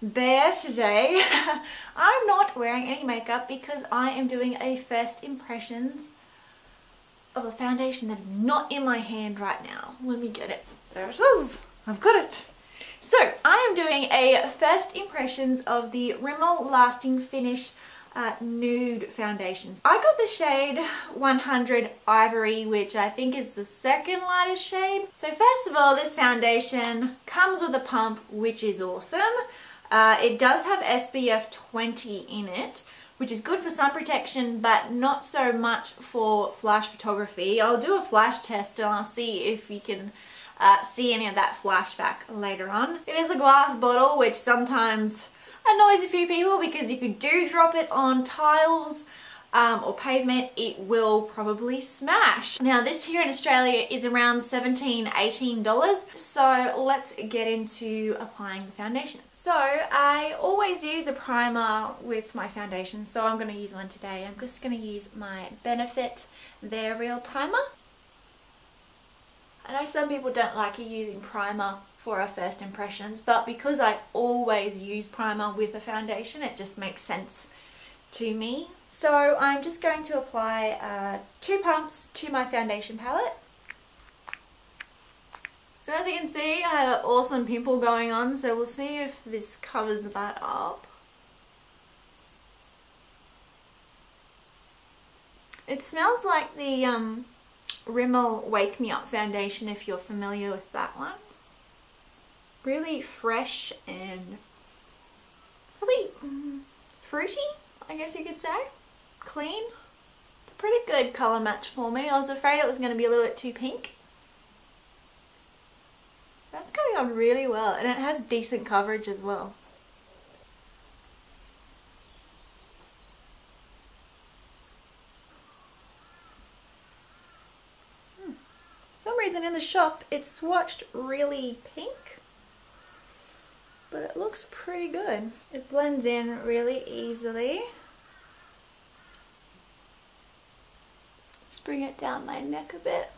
there today. I'm not wearing any makeup because I am doing a first impressions of a foundation that is not in my hand right now. Let me get it. There it is. I've got it. So I am doing a first impressions of the Rimmel Lasting Finish Nude foundations. I got the shade 100 Ivory, which I think is the second lightest shade. So first of all, this foundation comes with a pump, which is awesome. It does have SPF 20 in it, which is good for sun protection, but not so much for flash photography. I'll do a flash test and I'll see if you can see any of that flashback later on. It is a glass bottle, which sometimes annoys a few people because if you do drop it on tiles or pavement, it will probably smash. Now this here in Australia is around $17, $18, so let's get into applying the foundation. So I always use a primer with my foundation, so I'm going to use one today. I'm just going to use my Benefit They're Real primer. I know some people don't like using primer for our first impressions, but because I always use primer with a foundation, it just makes sense to me. So I'm just going to apply 2 pumps to my foundation palette. So as you can see, I have an awesome pimple going on, so we'll see if this covers that up. It smells like the Rimmel Wake Me Up foundation, if you're familiar with that one. Really fresh and probably fruity, I guess you could say. Clean. It's a pretty good colour match for me. I was afraid it was going to be a little bit too pink. That's going on really well, and it has decent coverage as well. For some reason in the shop it's swatched really pink, but it looks pretty good. It blends in really easily. Let's bring it down my neck a bit.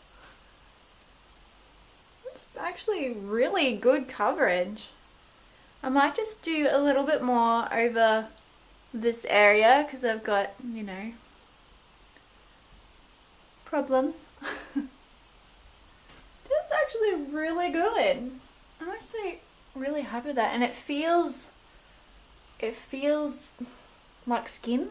It's actually really good coverage. I might just do a little bit more over this area because I've got, you know, problems. That's actually really good. I'm actually really happy with that, and it feels like skin.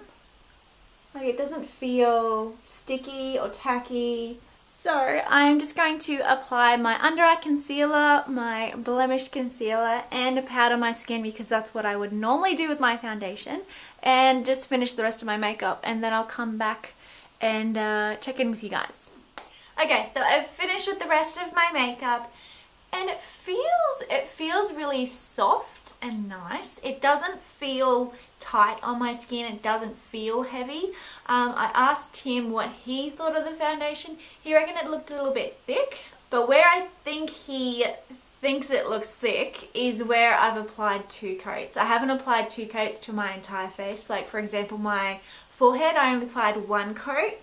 Like it doesn't feel sticky or tacky. So I'm just going to apply my under eye concealer, my blemish concealer, and powder my skin because that's what I would normally do with my foundation, and just finish the rest of my makeup, and then I'll come back and check in with you guys. Okay, so I've finished with the rest of my makeup, and it feels really soft and nice. It doesn't feel tight on my skin. It doesn't feel heavy. I asked Tim what he thought of the foundation. He reckoned it looked a little bit thick, but where I think he thinks it looks thick is where I've applied 2 coats. I haven't applied 2 coats to my entire face. Like for example, my forehead, I only applied 1 coat,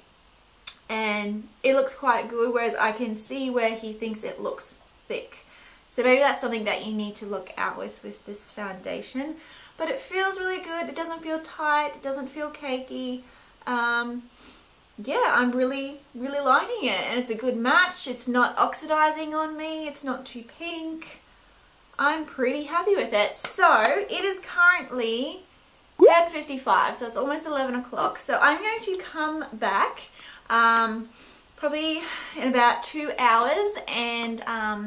and it looks quite good, whereas I can see where he thinks it looks thick. So maybe that's something that you need to look out with this foundation. But it feels really good. It doesn't feel tight. It doesn't feel cakey. Yeah, I'm really liking it, and it's a good match. It's not oxidizing on me. It's not too pink. I'm pretty happy with it. So it is currently 10:55, so it's almost 11 o'clock. So I'm going to come back probably in about 2 hours and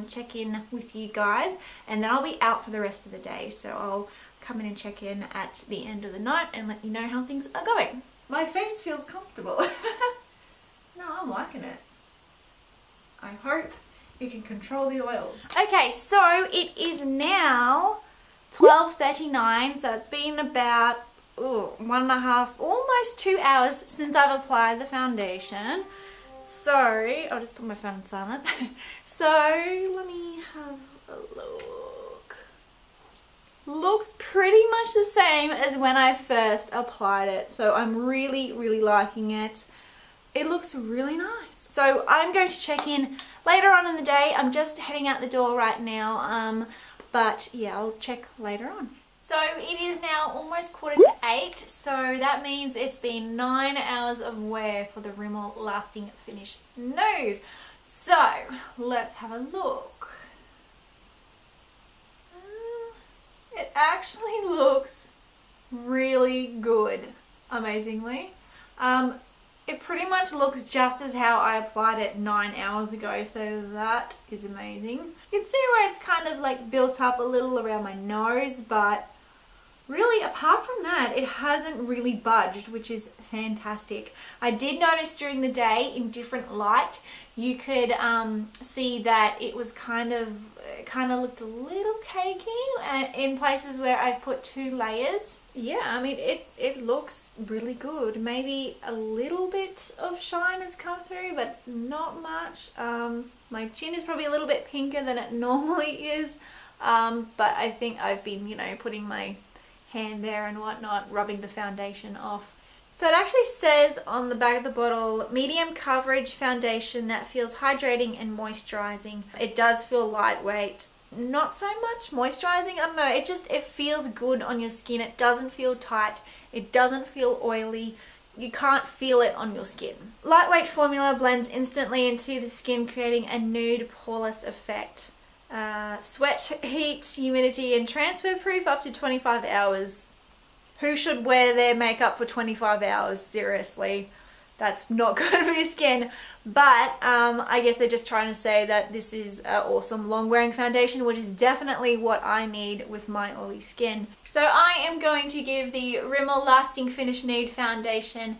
check in with you guys, and then I'll be out for the rest of the day. So I'll come in and check in at the end of the night and let you know how things are going. My face feels comfortable. No, I'm liking it. I hope you can control the oil. Okay, so it is now 12:39, so it's been about 1.5, almost 2 hours since I've applied the foundation. So I'll just put my phone on silent. So let me have a look. Looks pretty much the same as when I first applied it, so I'm really liking it. It looks really nice. So I'm going to check in later on in the day. I'm just heading out the door right now, but yeah, I'll check later on. So it is now almost 7:45, so that means it's been 9 hours of wear for the Rimmel Lasting Finish Nude. So let's have a look. It actually looks really good, amazingly. It pretty much looks just as how I applied it 9 hours ago, so that is amazing. You can see where it's kind of like built up a little around my nose, but really apart from that, it hasn't really budged, which is fantastic. I did notice during the day in different light, you could see that it was kind of looked a little cakey in places where I've put 2 layers. Yeah, I mean, it looks really good. Maybe a little bit of shine has come through, but not much. My chin is probably a little bit pinker than it normally is, but I think I've been, you know, putting my hand there and whatnot, rubbing the foundation off. So it actually says on the back of the bottle, medium coverage foundation that feels hydrating and moisturizing. It does feel lightweight, not so much moisturizing. I don't know, it feels good on your skin. It doesn't feel tight, it doesn't feel oily. You can't feel it on your skin. Lightweight formula blends instantly into the skin, creating a nude poreless effect. Sweat, heat, humidity and transfer proof up to 25 hours. Who should wear their makeup for 25 hours? Seriously, that's not good for your skin. But I guess they're just trying to say that this is an awesome long wearing foundation, which is definitely what I need with my oily skin. So I am going to give the Rimmel Lasting Finish Nude Foundation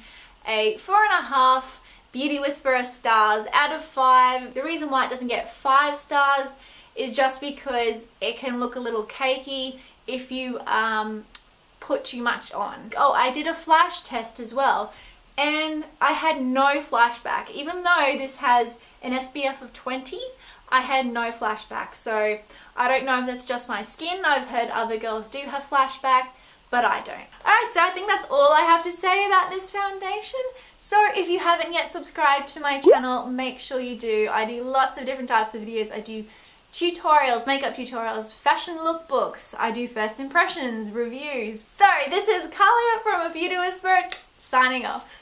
a 4.5 Beauty Whisperer stars out of 5. The reason why it doesn't get 5 stars is just because it can look a little cakey if you put too much on. Oh, I did a flash test as well, and I had no flashback. Even though this has an SPF of 20, I had no flashback. So I don't know if that's just my skin. I've heard other girls do have flashback, but I don't. Alright, so I think that's all I have to say about this foundation. So if you haven't yet subscribed to my channel, make sure you do. I do lots of different types of videos. I do tutorials, makeup tutorials, fashion lookbooks, I do first impressions, reviews. So this is Kalia from A Beauty Whisperer, signing off.